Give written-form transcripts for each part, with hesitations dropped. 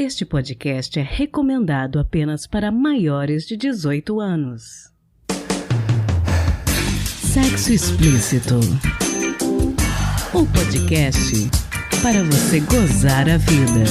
Este podcast é recomendado apenas para maiores de 18 anos. Sexo Explícito. O podcast para você gozar a vida.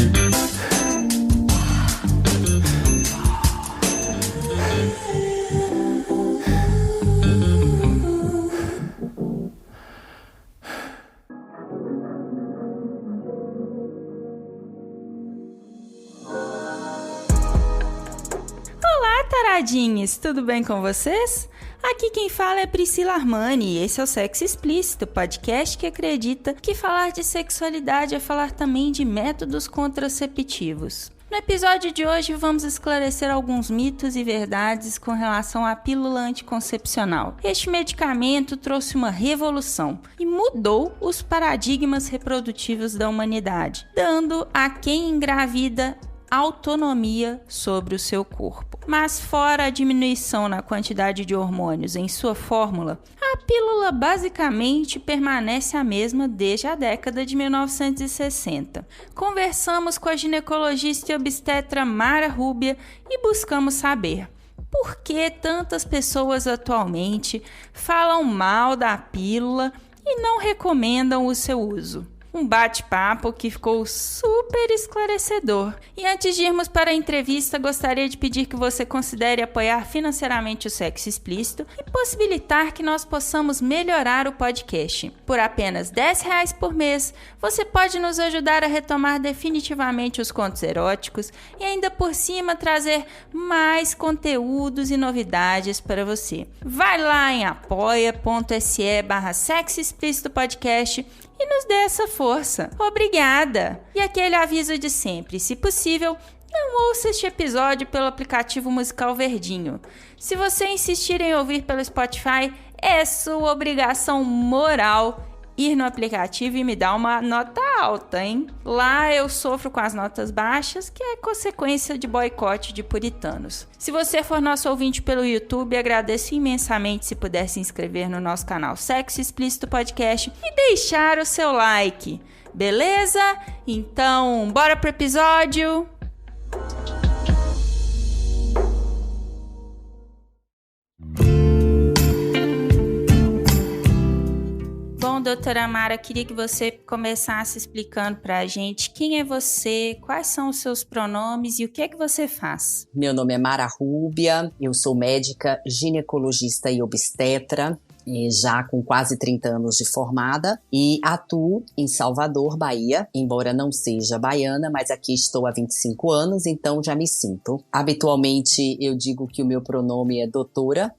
Tudo bem com vocês? Aqui quem fala é Priscila Armani e esse é o Sexo Explícito, podcast que acredita que falar de sexualidade é falar também de métodos contraceptivos. No episódio de hoje vamos esclarecer alguns mitos e verdades com relação à pílula anticoncepcional. Este medicamento trouxe uma revolução e mudou os paradigmas reprodutivos da humanidade, dando a quem engravida autonomia sobre o seu corpo. Mas fora a diminuição na quantidade de hormônios em sua fórmula, a pílula basicamente permanece a mesma desde a década de 1960. Conversamos com a ginecologista e obstetra Mara Rúbia e buscamos saber por que tantas pessoas atualmente falam mal da pílula e não recomendam o seu uso. Um bate-papo que ficou super esclarecedor. E antes de irmos para a entrevista, gostaria de pedir que você considere apoiar financeiramente o Sexo Explícito e possibilitar que nós possamos melhorar o podcast. Por apenas R$10 por mês, você pode nos ajudar a retomar definitivamente os contos eróticos e ainda por cima trazer mais conteúdos e novidades para você. Vai lá em apoia.se/Sexo Explícito Podcast e nos dê essa força. Obrigada! E aquele aviso de sempre, se possível, não ouça este episódio pelo aplicativo musical Verdinho. Se você insistir em ouvir pelo Spotify, é sua obrigação moral ir no aplicativo e me dar uma nota alta, hein? Lá eu sofro com as notas baixas, que é consequência de boicote de puritanos. Se você for nosso ouvinte pelo YouTube, agradeço imensamente se puder se inscrever no nosso canal Sexo Explícito Podcast e deixar o seu like. Beleza? Então, bora pro episódio! Bom, doutora Mara, queria que você começasse explicando para a gente quem é você, quais são os seus pronomes e o que é que você faz. Meu nome é Mara Rúbia, eu sou médica, ginecologista e obstetra, já com quase 30 anos de formada e atuo em Salvador, Bahia, embora não seja baiana, mas aqui estou há 25 anos, então já me sinto. Habitualmente eu digo que o meu pronome é doutora,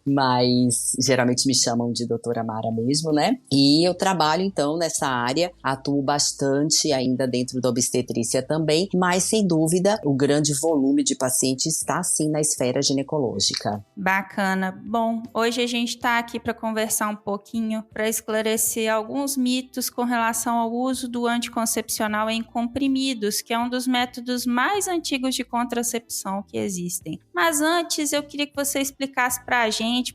mas geralmente me chamam de doutora Mara mesmo, né? E eu trabalho então nessa área, atuo bastante ainda dentro da obstetrícia também, mas sem dúvida o grande volume de pacientes está sim na esfera ginecológica. Bacana. Bom, hoje a gente está aqui para conversar um pouquinho, para esclarecer alguns mitos com relação ao uso do anticoncepcional em comprimidos, que é um dos métodos mais antigos de contracepção que existem. Mas antes eu queria que você explicasse para a gente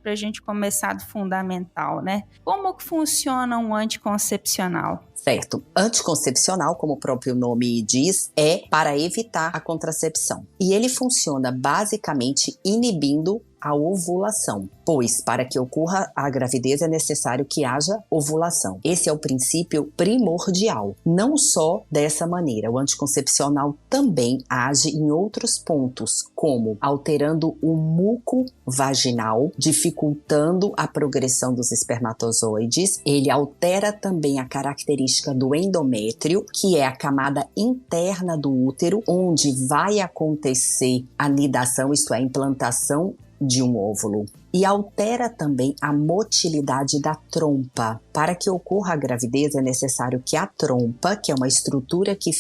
começar do fundamental, né? Como que funciona um anticoncepcional? Certo. Anticoncepcional, como o próprio nome diz, é para evitar a contracepção. E ele funciona basicamente inibindo a ovulação, pois para que ocorra a gravidez é necessário que haja ovulação. Esse é o princípio primordial. Não só dessa maneira, o anticoncepcional também age em outros pontos, como alterando o muco vaginal, dificultando a progressão dos espermatozoides. Ele altera também a característica do endométrio, que é a camada interna do útero, onde vai acontecer a nidação, isto é, a implantação de um óvulo. E altera também a motilidade da trompa. Para que ocorra a gravidez é necessário que a trompa, que é uma estrutura que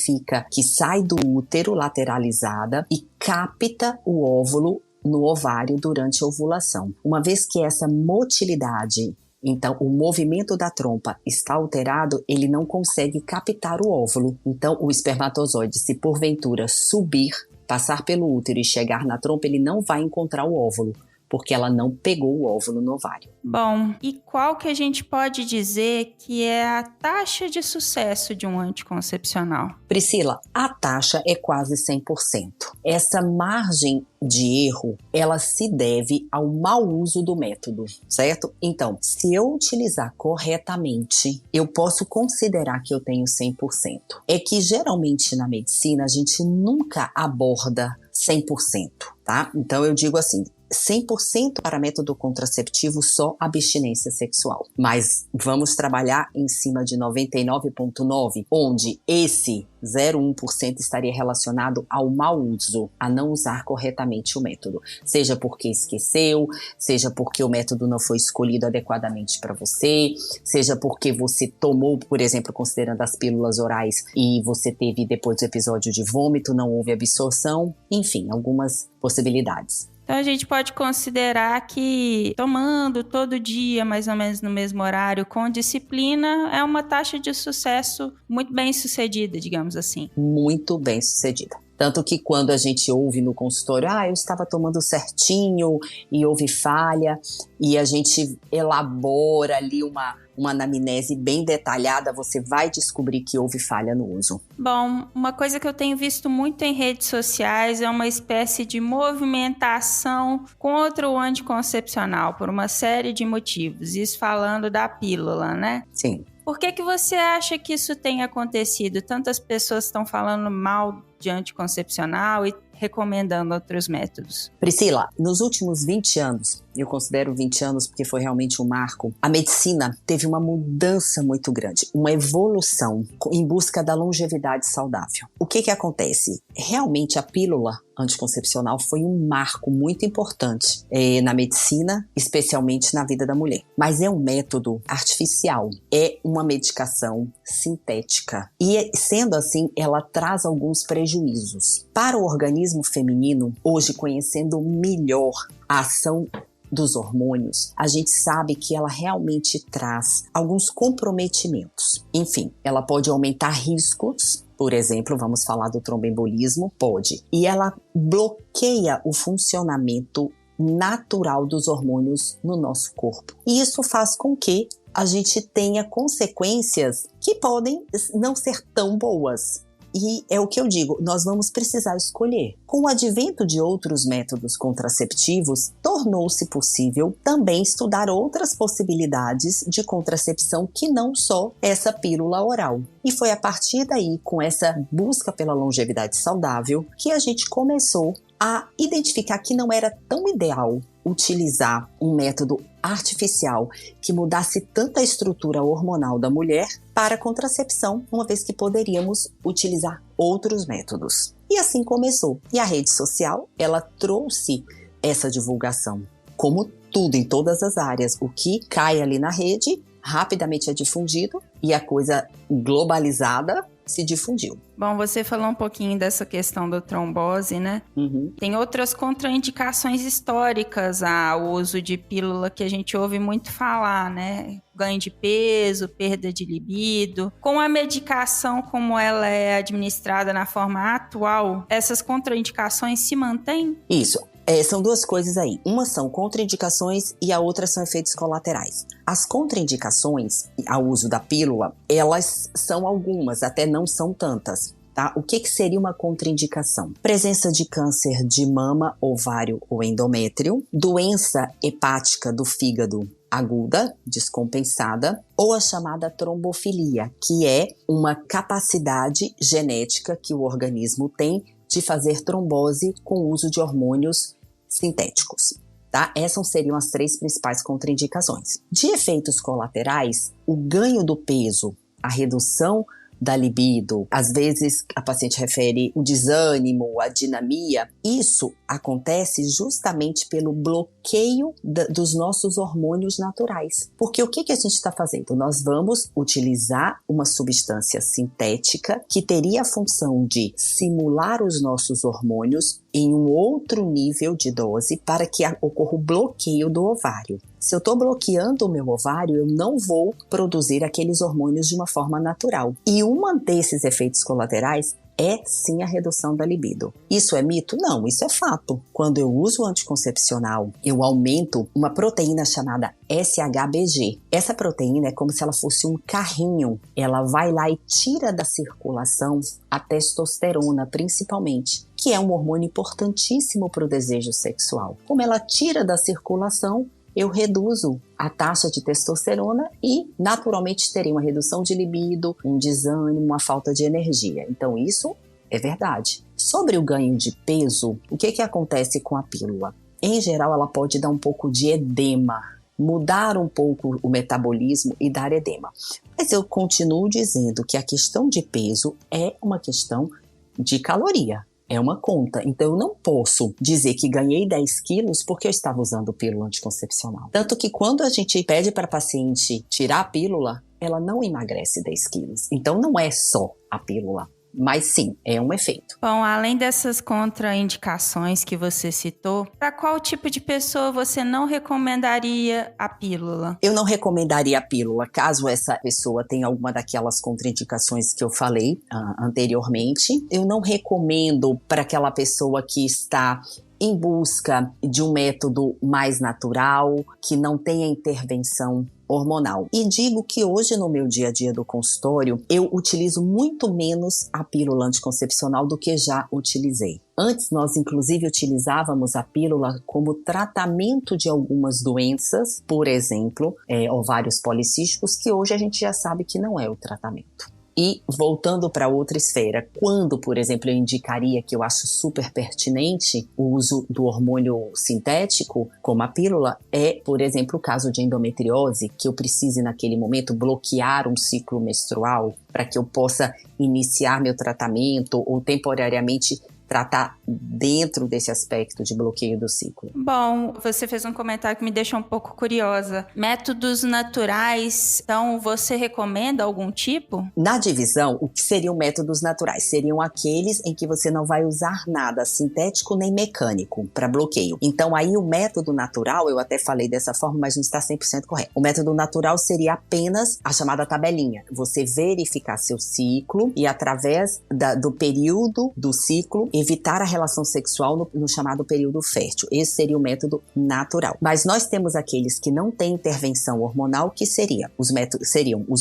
sai do útero lateralizada e capta o óvulo no ovário durante a ovulação. Uma vez que essa motilidade, então o movimento da trompa está alterado, ele não consegue captar o óvulo. Então o espermatozoide, se porventura subir, passar pelo útero e chegar na trompa, ele não vai encontrar o óvulo. porque ela não pegou o óvulo no ovário. Bom, e qual que a gente pode dizer que é a taxa de sucesso de um anticoncepcional? Priscila, a taxa é quase 100%. Essa margem de erro, ela se deve ao mau uso do método, certo? Então, se eu utilizar corretamente, eu posso considerar que eu tenho 100%. É que geralmente na medicina a gente nunca aborda 100%, tá? Então eu digo assim, 100% para método contraceptivo, só abstinência sexual. Mas vamos trabalhar em cima de 99,9%, onde esse 0,1% estaria relacionado ao mau uso, a não usar corretamente o método. Seja porque esqueceu, seja porque o método não foi escolhido adequadamente para você, seja porque você tomou, por exemplo, considerando as pílulas orais e você teve depois do episódio de vômito, não houve absorção, enfim, algumas possibilidades. Então a gente pode considerar que tomando todo dia, mais ou menos no mesmo horário, com disciplina, é uma taxa de sucesso muito bem sucedida, digamos assim. Muito bem sucedida. Tanto que quando a gente ouve no consultório, eu estava tomando certinho e houve falha, e a gente elabora ali uma anamnese bem detalhada, você vai descobrir que houve falha no uso. Bom, uma coisa que eu tenho visto muito em redes sociais é uma espécie de movimentação contra o anticoncepcional, por uma série de motivos. Isso falando da pílula, né? Sim. Por que você acha que isso tem acontecido? Tantas pessoas estão falando mal de anticoncepcional e recomendando outros métodos. Priscila, nos últimos 20 anos, eu considero 20 anos porque foi realmente um marco, a medicina teve uma mudança muito grande, uma evolução em busca da longevidade saudável. O que acontece? Realmente a pílula anticoncepcional foi um marco muito importante na medicina, especialmente na vida da mulher. Mas é um método artificial, é uma medicação sintética. E sendo assim, ela traz alguns prejuízos. Para o organismo feminino, hoje conhecendo melhor a ação dos hormônios, a gente sabe que ela realmente traz alguns comprometimentos. Enfim, ela pode aumentar riscos. Por exemplo, vamos falar do tromboembolismo? Pode. E ela bloqueia o funcionamento natural dos hormônios no nosso corpo. E isso faz com que a gente tenha consequências que podem não ser tão boas. E é o que eu digo, nós vamos precisar escolher. Com o advento de outros métodos contraceptivos, tornou-se possível também estudar outras possibilidades de contracepção que não só essa pílula oral. E foi a partir daí, com essa busca pela longevidade saudável, que a gente começou a identificar que não era tão ideal utilizar um método artificial que mudasse tanto a estrutura hormonal da mulher para a contracepção, uma vez que poderíamos utilizar outros métodos. E assim começou. E a rede social, ela trouxe essa divulgação. Como tudo em todas as áreas, o que cai ali na rede rapidamente é difundido e a coisa globalizada se difundiu. Bom, você falou um pouquinho dessa questão da trombose, né? Uhum. Tem outras contraindicações históricas ao uso de pílula que a gente ouve muito falar, né? Ganho de peso, perda de libido. Com a medicação como ela é administrada na forma atual, essas contraindicações se mantêm? Isso. São duas coisas aí. Uma são contraindicações e a outra são efeitos colaterais. As contraindicações ao uso da pílula, elas são algumas, até não são tantas. Tá? O que seria uma contraindicação? Presença de câncer de mama, ovário ou endométrio, doença hepática do fígado aguda, descompensada, ou a chamada trombofilia, que é uma capacidade genética que o organismo tem de fazer trombose com o uso de hormônios sintéticos. Tá? Essas seriam as 3 principais contraindicações. De efeitos colaterais, o ganho do peso, a redução da libido, às vezes a paciente refere o desânimo, a dinamia, isso acontece justamente pelo bloqueio dos nossos hormônios naturais. Porque o que a gente está fazendo? Nós vamos utilizar uma substância sintética que teria a função de simular os nossos hormônios em um outro nível de dose para que ocorra o bloqueio do ovário. Se eu estou bloqueando o meu ovário, eu não vou produzir aqueles hormônios de uma forma natural. E um desses efeitos colaterais é sim a redução da libido. Isso é mito? Não, isso é fato. Quando eu uso o anticoncepcional, eu aumento uma proteína chamada SHBG. Essa proteína é como se ela fosse um carrinho. Ela vai lá e tira da circulação a testosterona, principalmente, que é um hormônio importantíssimo para o desejo sexual. Como ela tira da circulação, eu reduzo a taxa de testosterona e, naturalmente, terei uma redução de libido, um desânimo, uma falta de energia. Então, isso é verdade. Sobre o ganho de peso, o que acontece com a pílula? Em geral, ela pode dar um pouco de edema, mudar um pouco o metabolismo e dar edema. Mas eu continuo dizendo que a questão de peso é uma questão de caloria. É uma conta, então eu não posso dizer que ganhei 10 quilos porque eu estava usando pílula anticoncepcional. Tanto que quando a gente pede para a paciente tirar a pílula, ela não emagrece 10 quilos. Então não é só a pílula, mas sim, é um efeito. Bom, além dessas contraindicações que você citou, para qual tipo de pessoa você não recomendaria a pílula? Eu não recomendaria a pílula caso essa pessoa tenha alguma daquelas contraindicações que eu falei anteriormente. Eu não recomendo para aquela pessoa que está em busca de um método mais natural, que não tenha intervenção hormonal. E digo que hoje no meu dia a dia do consultório, eu utilizo muito menos a pílula anticoncepcional do que já utilizei. Antes nós inclusive utilizávamos a pílula como tratamento de algumas doenças, por exemplo, ovários policísticos, que hoje a gente já sabe que não é o tratamento. E voltando para outra esfera, quando, por exemplo, eu indicaria que eu acho super pertinente o uso do hormônio sintético, como a pílula, é, por exemplo, o caso de endometriose, que eu precise naquele momento bloquear um ciclo menstrual para que eu possa iniciar meu tratamento ou temporariamente tratar dentro desse aspecto de bloqueio do ciclo. Bom, você fez um comentário que me deixa um pouco curiosa. Métodos naturais, então você recomenda algum tipo? Na divisão, o que seriam métodos naturais? Seriam aqueles em que você não vai usar nada sintético nem mecânico para bloqueio. Então aí o método natural, eu até falei dessa forma, mas não está 100% correto. O método natural seria apenas a chamada tabelinha. Você verificar seu ciclo e através do período do ciclo evitar a relação sexual no chamado período fértil. Esse seria o método natural. Mas nós temos aqueles que não têm intervenção hormonal, que seriam os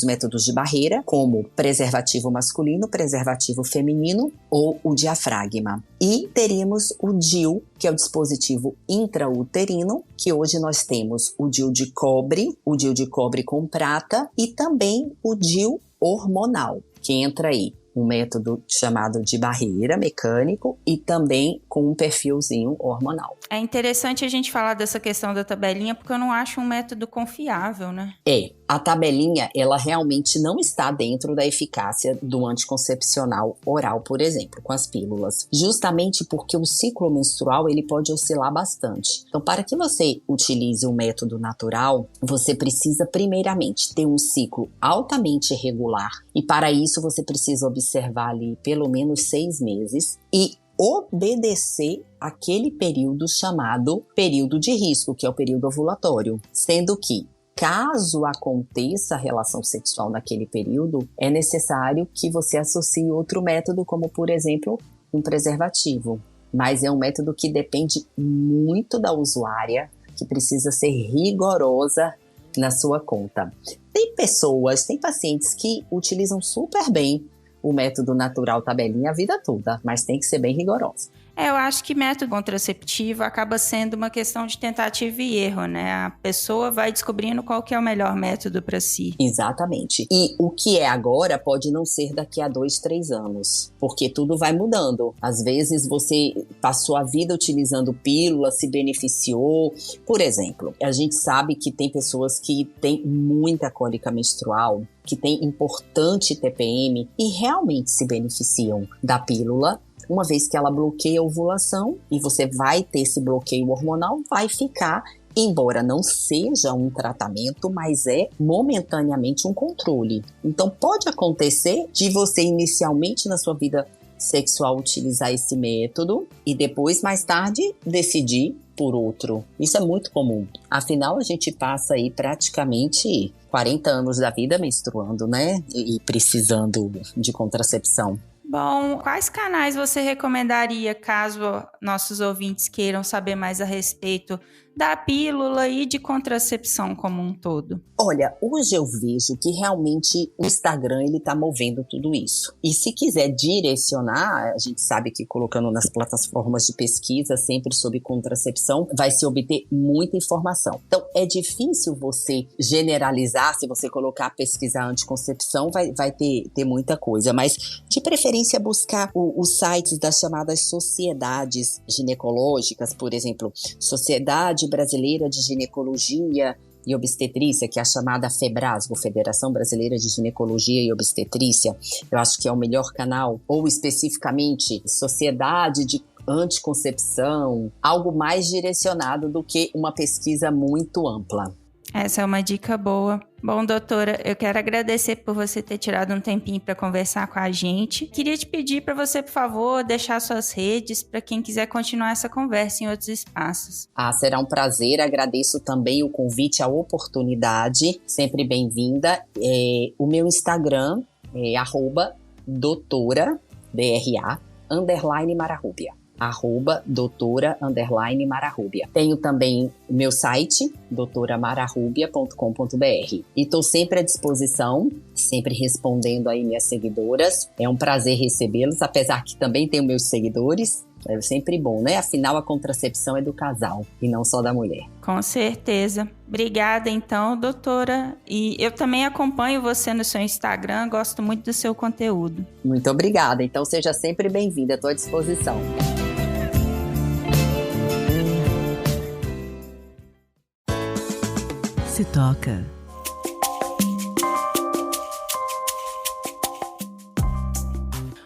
métodos de barreira, como preservativo masculino, preservativo feminino ou o diafragma. E teríamos o DIU, que é o dispositivo intrauterino, que hoje nós temos o DIU de cobre com prata e também o DIU hormonal, que entra aí um método chamado de barreira mecânico e também com um perfilzinho hormonal. É interessante a gente falar dessa questão da tabelinha, porque eu não acho um método confiável, né? A tabelinha, ela realmente não está dentro da eficácia do anticoncepcional oral, por exemplo, com as pílulas. Justamente porque o ciclo menstrual, ele pode oscilar bastante. Então, para que você utilize um método natural, você precisa primeiramente ter um ciclo altamente irregular e para isso você precisa observar ali pelo menos 6 meses e obedecer aquele período chamado período de risco, que é o período ovulatório, sendo que caso aconteça a relação sexual naquele período, é necessário que você associe outro método, como por exemplo, um preservativo. Mas é um método que depende muito da usuária, que precisa ser rigorosa na sua conta. Tem pacientes que utilizam super bem o método natural tabelinha a vida toda, mas tem que ser bem rigorosa. Eu acho que método contraceptivo acaba sendo uma questão de tentativa e erro, né? A pessoa vai descobrindo qual que é o melhor método para si. Exatamente. E o que é agora pode não ser daqui a 2, 3 anos, porque tudo vai mudando. Às vezes você passou a vida utilizando pílula, se beneficiou. Por exemplo, a gente sabe que tem pessoas que têm muita cólica menstrual, que têm importante TPM e realmente se beneficiam da pílula, uma vez que ela bloqueia a ovulação e você vai ter esse bloqueio hormonal, vai ficar, embora não seja um tratamento, mas é momentaneamente um controle. Então pode acontecer de você inicialmente na sua vida sexual utilizar esse método e depois, mais tarde, decidir por outro. Isso é muito comum. Afinal, a gente passa aí praticamente 40 anos da vida menstruando, né? E precisando de contracepção. Bom, quais canais você recomendaria caso nossos ouvintes queiram saber mais a respeito da pílula e de contracepção como um todo? Olha, hoje eu vejo que realmente o Instagram ele tá movendo tudo isso. E se quiser direcionar, a gente sabe que colocando nas plataformas de pesquisa sempre sobre contracepção, vai se obter muita informação. Então, é difícil você generalizar, se você colocar pesquisar anticoncepção, vai ter muita coisa, mas de preferência buscar os sites das chamadas sociedades ginecológicas, por exemplo, Sociedade Brasileira de Ginecologia e Obstetrícia, que é a chamada FEBRASGO, Federação Brasileira de Ginecologia e Obstetrícia. Eu acho que é o melhor canal, ou especificamente Sociedade de Anticoncepção, algo mais direcionado do que uma pesquisa muito ampla. Essa é uma dica boa. Bom, doutora, eu quero agradecer por você ter tirado um tempinho para conversar com a gente. Queria te pedir para você, por favor, deixar suas redes para quem quiser continuar essa conversa em outros espaços. Será um prazer. Agradeço também o convite, a oportunidade. Sempre bem-vinda. O meu Instagram é @doutora, _Mararrubia. @doutora_Mararrubia. Tenho também o meu site, doutoramararrubia.com.br. E estou sempre à disposição, sempre respondendo aí minhas seguidoras. É um prazer recebê-los, apesar que também tenho meus seguidores. É sempre bom, né? Afinal, a contracepção é do casal e não só da mulher. Com certeza. Obrigada, então, doutora. E eu também acompanho você no seu Instagram, gosto muito do seu conteúdo. Muito obrigada. Então, seja sempre bem-vinda. Estou à disposição. Se toca.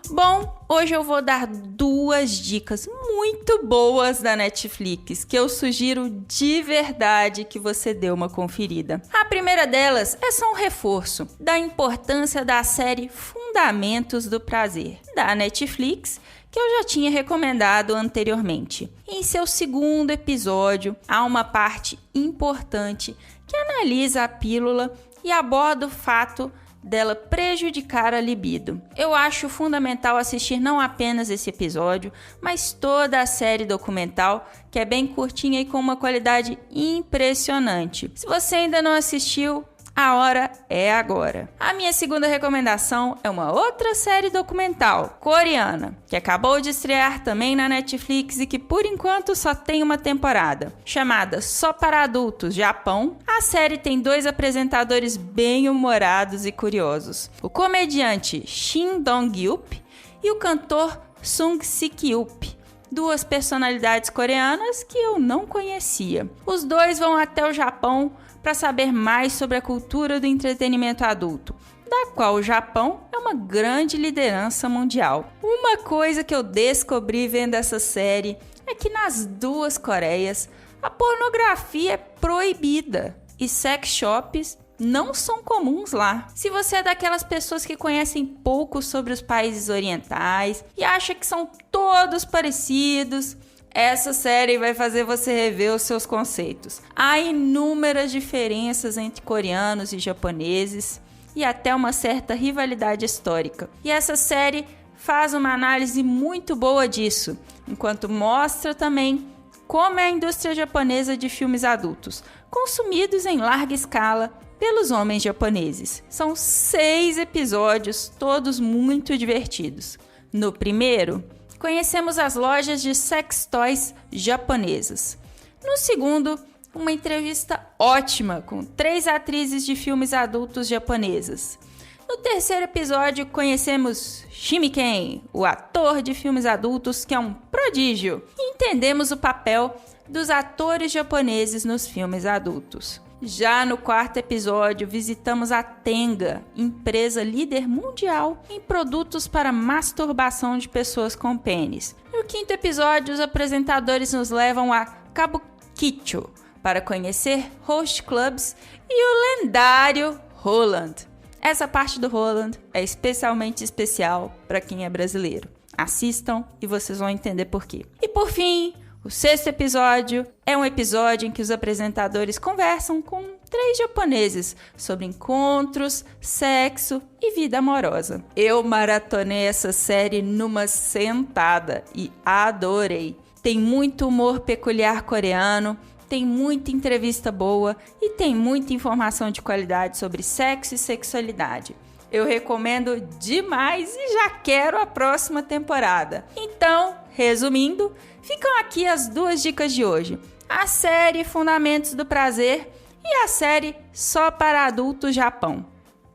Bom, hoje eu vou dar 2 dicas muito boas da Netflix que eu sugiro de verdade que você dê uma conferida. A primeira delas é só um reforço da importância da série Fundamentos do Prazer, da Netflix, que eu já tinha recomendado anteriormente. Em seu 2º episódio, há uma parte importante que analisa a pílula e aborda o fato dela prejudicar a libido. Eu acho fundamental assistir não apenas esse episódio, mas toda a série documental, que é bem curtinha e com uma qualidade impressionante. Se você ainda não assistiu, a hora é agora. A minha 2ª recomendação é uma outra série documental, coreana, que acabou de estrear também na Netflix e que por enquanto só tem uma temporada. Chamada Só para Adultos Japão, a série tem 2 apresentadores bem humorados e curiosos. O comediante Shin Dong-yup e o cantor Sung Sik-yup. 2 personalidades coreanas que eu não conhecia. Os 2 vão até o Japão para saber mais sobre a cultura do entretenimento adulto, da qual o Japão é uma grande liderança mundial. Uma coisa que eu descobri vendo essa série é que nas 2 Coreias a pornografia é proibida e sex shops não são comuns lá. Se você é daquelas pessoas que conhecem pouco sobre os países orientais e acha que são todos parecidos, essa série vai fazer você rever os seus conceitos. Há inúmeras diferenças entre coreanos e japoneses e até uma certa rivalidade histórica. E essa série faz uma análise muito boa disso, enquanto mostra também como é a indústria japonesa de filmes adultos, consumidos em larga escala pelos homens japoneses. São 6 episódios, todos muito divertidos. No primeiro, conhecemos as lojas de sex toys japonesas. No segundo, uma entrevista ótima com 3 atrizes de filmes adultos japonesas. No terceiro episódio, conhecemos Shimiken, o ator de filmes adultos que é um prodígio, e entendemos o papel dos atores japoneses nos filmes adultos. Já no 4º episódio, visitamos a Tenga, empresa líder mundial em produtos para masturbação de pessoas com pênis. No 5º episódio, os apresentadores nos levam a Kabukicho para conhecer host clubs e o lendário Holland. Essa parte do Holland é especialmente especial para quem é brasileiro. Assistam e vocês vão entender por quê. E por fim, o 6º episódio é um episódio em que os apresentadores conversam com 3 japoneses sobre encontros, sexo e vida amorosa. Eu maratonei essa série numa sentada e adorei. Tem muito humor peculiar coreano, tem muita entrevista boa e tem muita informação de qualidade sobre sexo e sexualidade. Eu recomendo demais e já quero a próxima temporada. Então, resumindo, ficam aqui as 2 dicas de hoje. A série Fundamentos do Prazer e a série Só para Adultos Japão,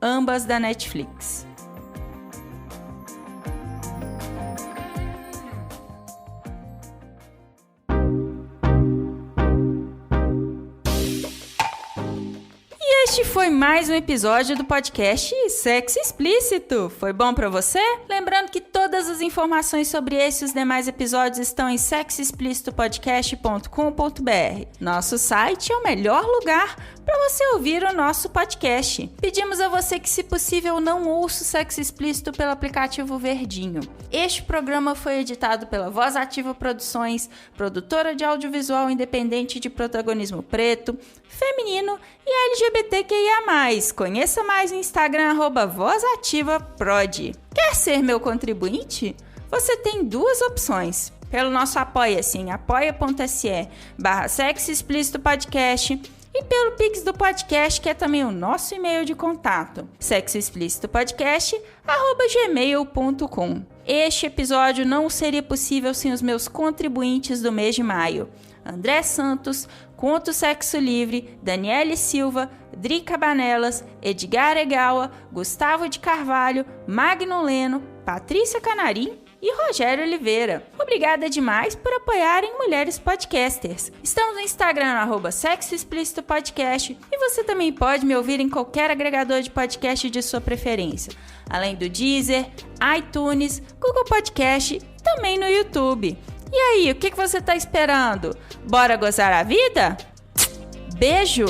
ambas da Netflix. Este foi mais um episódio do podcast Sexo Explícito. Foi bom pra você? Lembrando que todas as informações sobre esse e os demais episódios estão em sexoexplicitopodcast.com.br. Nosso site é o melhor lugar para você ouvir o nosso podcast. Pedimos a você que, se possível, não ouça o Sexo Explícito pelo aplicativo Verdinho. Este programa foi editado pela Voz Ativa Produções, produtora de audiovisual independente de protagonismo preto, feminino e LGBTQIA+. Conheça mais no Instagram @VozAtivaProd. Quer ser meu contribuinte? Você tem 2 opções. Pelo nosso Apoia-se em apoia.se/Sexo Explícito Podcast e pelo Pix do podcast, que é também o nosso e-mail de contato, sexoexplicitopodcast@gmail.com. Este episódio não seria possível sem os meus contribuintes do mês de maio: André Santos, Conto Sexo Livre, Daniele Silva, Dri Cabanelas, Edgar Egawa, Gustavo de Carvalho, Magno Leno, Patrícia Canarim e Rogério Oliveira. Obrigada demais por apoiarem Mulheres Podcasters. Estamos no Instagram @Sexo Explícito Podcast e você também pode me ouvir em qualquer agregador de podcast de sua preferência, além do Deezer, iTunes, Google Podcast e também no YouTube. E aí, o que você está esperando? Bora gozar a vida? Beijo!